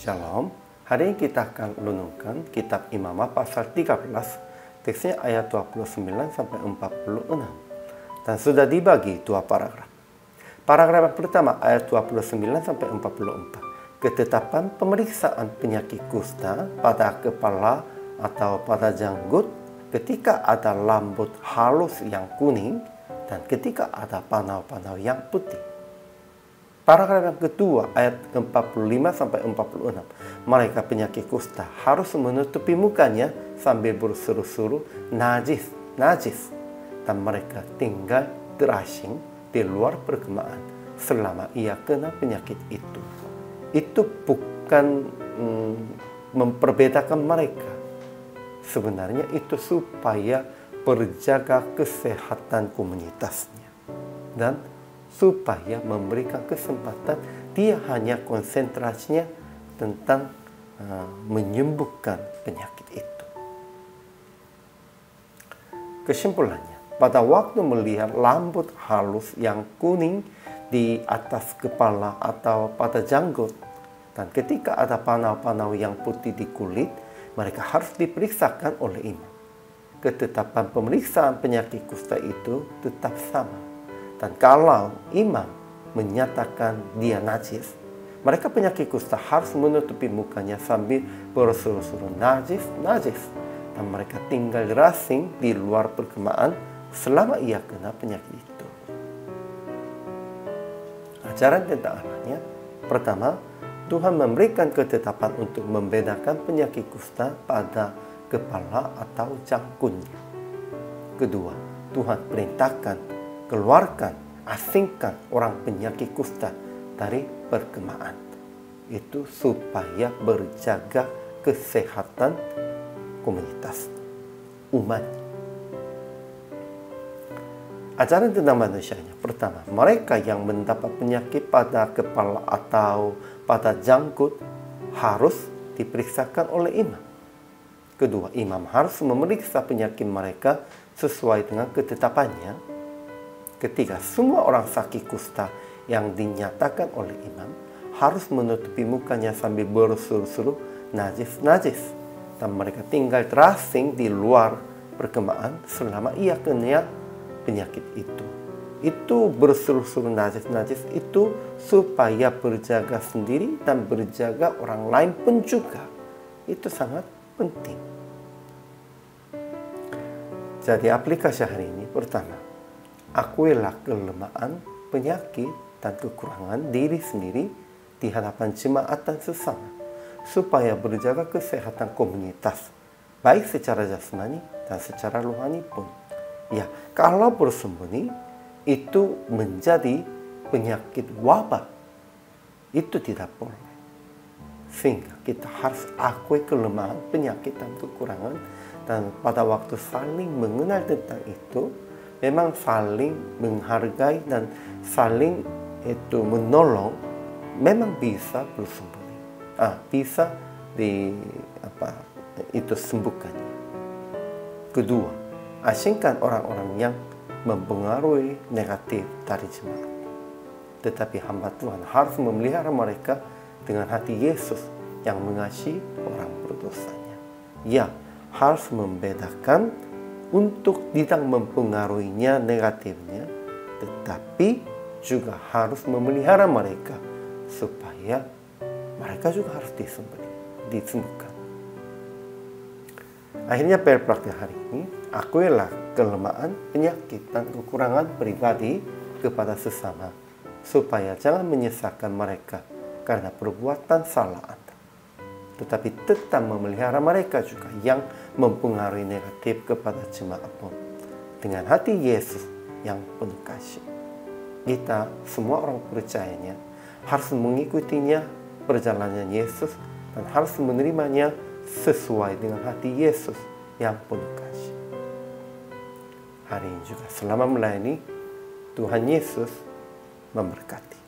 Shalom, hari ini kita akan renungkan kitab Imamah pasal 13, teksnya ayat 29 sampai 46. Dan sudah dibagi dua paragraf. Paragraf yang pertama ayat 29 sampai 44. Ketetapan pemeriksaan penyakit kusta pada kepala atau pada janggut ketika ada rambut halus yang kuning dan ketika ada panau-panau yang putih. Paragraf yang kedua ayat 45 sampai 46. Mereka penyakit kusta harus menutupi mukanya sambil berseru-seru najis dan mereka tinggal terasing di luar perkemahan selama ia kena penyakit itu. Itu bukan memperbedakan mereka. Sebenarnya itu supaya berjaga kesehatan komunitasnya dan supaya memberikan kesempatan dia hanya konsentrasinya tentang menyembuhkan penyakit itu. Kesimpulannya, pada waktu melihat rambut halus yang kuning di atas kepala atau pada janggut dan ketika ada panau-panau yang putih di kulit, mereka harus diperiksakan oleh imam. Ketetapan pemeriksaan penyakit kusta itu tetap sama. Dan kalau imam menyatakan dia najis, mereka penyakit kusta harus menutupi mukanya sambil berseru-seru najis. Dan mereka tinggal rasing di luar perkemahan selama ia kena penyakit itu. Ajaran tentang Allahnya, pertama, Tuhan memberikan ketetapan untuk membedakan penyakit kusta pada kepala atau jangkutnya. Kedua, Tuhan perintahkan keluarkan, asingkan orang penyakit kusta dari perkemahan. Itu supaya berjaga kesehatan komunitas umat. Ajaran tentang manusianya. Pertama, mereka yang mendapat penyakit pada kepala atau pada janggut harus diperiksakan oleh imam. Kedua, imam harus memeriksa penyakit mereka sesuai dengan ketetapannya. Ketiga, semua orang sakit kusta yang dinyatakan oleh imam harus menutupi mukanya sambil berseru-seru najis dan mereka tinggal terasing di luar perkemahan selama ia kena penyakit itu. Itu berseru-seru najis itu supaya berjaga sendiri dan berjaga orang lain pun juga. Itu sangat penting. Jadi aplikasi hari ini pertama, akuilah kelemahan, penyakit, dan kekurangan diri sendiri di hadapan jemaat dan sesama, supaya berjaga kesehatan komunitas, baik secara jasmani dan secara rohani pun. Ya, kalau bersembunyi, itu menjadi penyakit wabah. Itu tidak boleh. Sehingga kita harus akui kelemahan, penyakit, dan kekurangan, dan pada waktu saling mengenal tentang itu, memang saling menghargai dan saling menolong, memang bisa bersembunyi, bisa sembuhkan. Kedua, asingkan orang-orang yang mempengaruhi negatif dari jemaat. Tetapi hamba Tuhan harus memelihara mereka dengan hati Yesus yang mengasihi orang berdosanya. Ya, harus membedakan untuk tidak mempengaruhinya negatifnya, tetapi juga harus memelihara mereka supaya mereka juga harus disembuhkan. Akhirnya praktik hari ini, akuilah kelemahan, penyakit, dan kekurangan pribadi kepada sesama, supaya jangan menyesatkan mereka karena perbuatan salah Anda, tetapi tetap memelihara mereka juga yang mempengaruhi negatif kepada jemaat pun dengan hati Yesus yang penuh kasih. Kita semua orang percayanya harus mengikutinya perjalanan Yesus dan harus menerimanya sesuai dengan hati Yesus yang penuh kasih. Hari ini juga selama melayani, Tuhan Yesus memberkati.